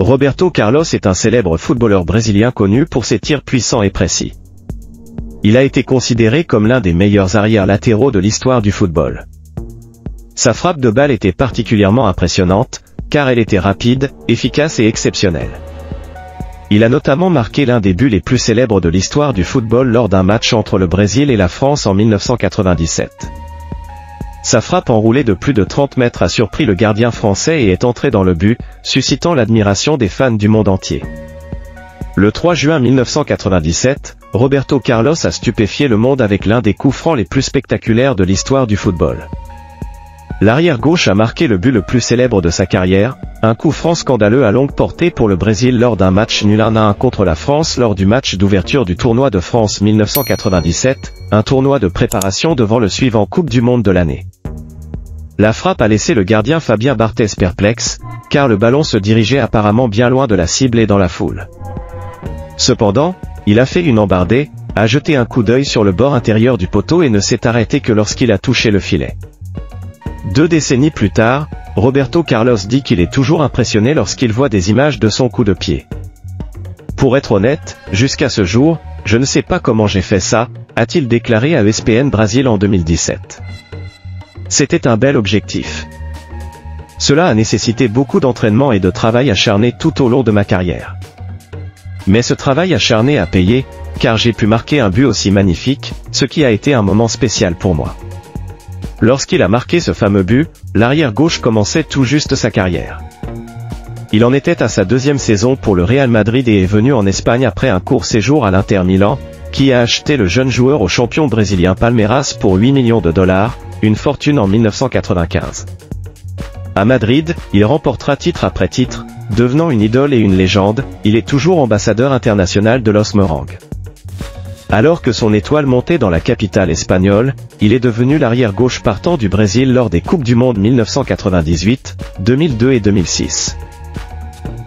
Roberto Carlos est un célèbre footballeur brésilien connu pour ses tirs puissants et précis. Il a été considéré comme l'un des meilleurs arrières latéraux de l'histoire du football. Sa frappe de balle était particulièrement impressionnante, car elle était rapide, efficace et exceptionnelle. Il a notamment marqué l'un des buts les plus célèbres de l'histoire du football lors d'un match entre le Brésil et la France en 1997. Sa frappe enroulée de plus de 30 mètres a surpris le gardien français et est entrée dans le but, suscitant l'admiration des fans du monde entier. Le 3 juin 1997, Roberto Carlos a stupéfié le monde avec l'un des coups francs les plus spectaculaires de l'histoire du football. L'arrière gauche a marqué le but le plus célèbre de sa carrière, un coup franc scandaleux à longue portée pour le Brésil lors d'un match nul 1-1 contre la France lors du match d'ouverture du tournoi de France 1997, un tournoi de préparation devant le suivant Coupe du Monde de l'année. La frappe a laissé le gardien Fabien Barthez perplexe, car le ballon se dirigeait apparemment bien loin de la cible et dans la foule. Cependant, il a fait une embardée, a jeté un coup d'œil sur le bord intérieur du poteau et ne s'est arrêté que lorsqu'il a touché le filet. 2 décennies plus tard, Roberto Carlos dit qu'il est toujours impressionné lorsqu'il voit des images de son coup de pied. Pour être honnête, jusqu'à ce jour, je ne sais pas comment j'ai fait ça, a-t-il déclaré à ESPN Brasil en 2017. C'était un bel objectif. Cela a nécessité beaucoup d'entraînement et de travail acharné tout au long de ma carrière. Mais ce travail acharné a payé, car j'ai pu marquer un but aussi magnifique, ce qui a été un moment spécial pour moi. Lorsqu'il a marqué ce fameux but, l'arrière gauche commençait tout juste sa carrière. Il en était à sa 2e saison pour le Real Madrid et est venu en Espagne après un court séjour à l'Inter Milan, qui a acheté le jeune joueur au champion brésilien Palmeiras pour 8 millions de dollars, une fortune en 1995. À Madrid, il remportera titre après titre, devenant une idole et une légende, il est toujours ambassadeur international de Los Merengues. Alors que son étoile montait dans la capitale espagnole, il est devenu l'arrière-gauche partant du Brésil lors des Coupes du Monde 1998, 2002 et 2006.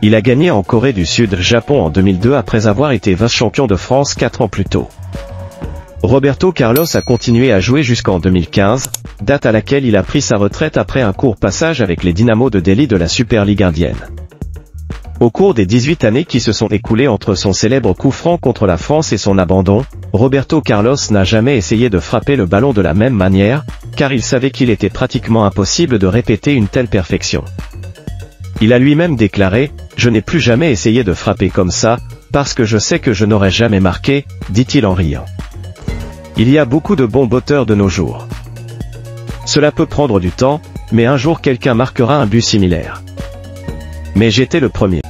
Il a gagné en Corée du Sud-Japon en 2002 après avoir été vice-champion de France 4 ans plus tôt. Roberto Carlos a continué à jouer jusqu'en 2015, date à laquelle il a pris sa retraite après un court passage avec les Dynamo de Delhi de la Super League indienne. Au cours des 18 années qui se sont écoulées entre son célèbre coup franc contre la France et son abandon, Roberto Carlos n'a jamais essayé de frapper le ballon de la même manière, car il savait qu'il était pratiquement impossible de répéter une telle perfection. Il a lui-même déclaré « Je n'ai plus jamais essayé de frapper comme ça, parce que je sais que je n'aurais jamais marqué », dit-il en riant. Il y a beaucoup de bons botteurs de nos jours. Cela peut prendre du temps, mais un jour quelqu'un marquera un but similaire. Mais j'étais le premier.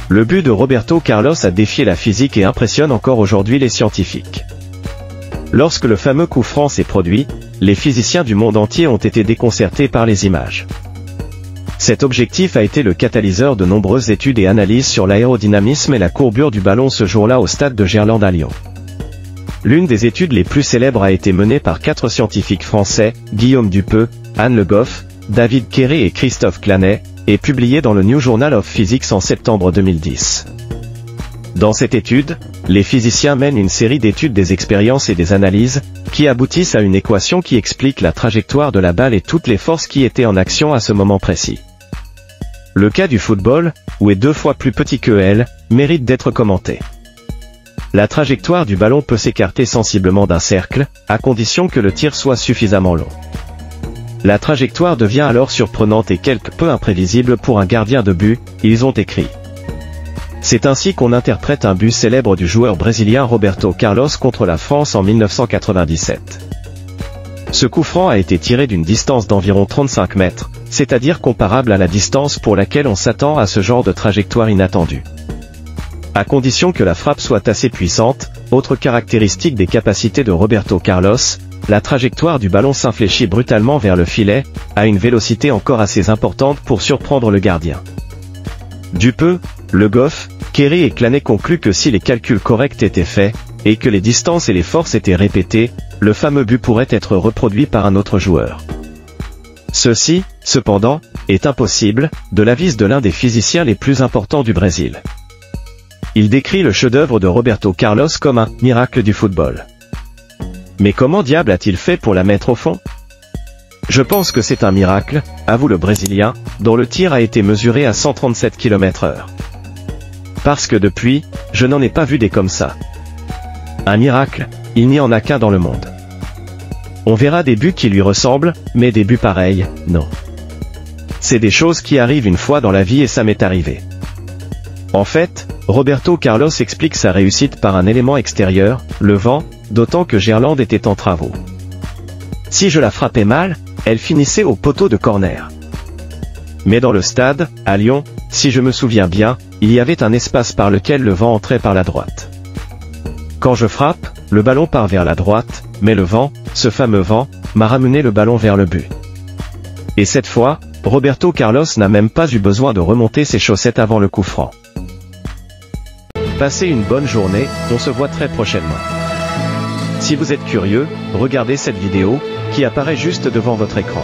Le but de Roberto Carlos a défié la physique et impressionne encore aujourd'hui les scientifiques. Lorsque le fameux coup franc s'est produit, les physiciens du monde entier ont été déconcertés par les images. Cet objectif a été le catalyseur de nombreuses études et analyses sur l'aérodynamisme et la courbure du ballon ce jour-là au stade de Gerland à Lyon. L'une des études les plus célèbres a été menée par 4 scientifiques français, Guillaume Dupeux, Anne Le Goff, David Quéré et Christophe Clanet, et publiée dans le New Journal of Physics en septembre 2010. Dans cette étude, les physiciens mènent une série d'études des expériences et des analyses, qui aboutissent à une équation qui explique la trajectoire de la balle et toutes les forces qui étaient en action à ce moment précis. Le cas du football, où est 2 fois plus petit que elle, mérite d'être commenté. La trajectoire du ballon peut s'écarter sensiblement d'un cercle, à condition que le tir soit suffisamment long. La trajectoire devient alors surprenante et quelque peu imprévisible pour un gardien de but, ils ont écrit. C'est ainsi qu'on interprète un but célèbre du joueur brésilien Roberto Carlos contre la France en 1997. Ce coup franc a été tiré d'une distance d'environ 35 mètres, c'est-à-dire comparable à la distance pour laquelle on s'attend à ce genre de trajectoire inattendue. À condition que la frappe soit assez puissante, autre caractéristique des capacités de Roberto Carlos, la trajectoire du ballon s'infléchit brutalement vers le filet, à une vélocité encore assez importante pour surprendre le gardien. Dupeux, Le Goff, Quéré et Clanet concluent que si les calculs corrects étaient faits, et que les distances et les forces étaient répétées, le fameux but pourrait être reproduit par un autre joueur. Ceci, cependant, est impossible, de l'avis de l'un des physiciens les plus importants du Brésil. Il décrit le chef-d'œuvre de Roberto Carlos comme un « miracle du football ». Mais comment diable a-t-il fait pour la mettre au fond? Je pense que c'est un miracle, avoue le Brésilien, dont le tir a été mesuré à 137 km/h. Parce que depuis, je n'en ai pas vu des comme ça. Un miracle, il n'y en a qu'un dans le monde. On verra des buts qui lui ressemblent, mais des buts pareils, non. C'est des choses qui arrivent une fois dans la vie et ça m'est arrivé. En fait, Roberto Carlos explique sa réussite par un élément extérieur, le vent, d'autant que Gerland était en travaux. Si je la frappais mal, elle finissait au poteau de corner. Mais dans le stade, à Lyon, si je me souviens bien, il y avait un espace par lequel le vent entrait par la droite. Quand je frappe, le ballon part vers la droite, mais le vent, ce fameux vent, m'a ramené le ballon vers le but. Et cette fois, Roberto Carlos n'a même pas eu besoin de remonter ses chaussettes avant le coup franc. Passez une bonne journée, on se voit très prochainement. Si vous êtes curieux, regardez cette vidéo, qui apparaît juste devant votre écran.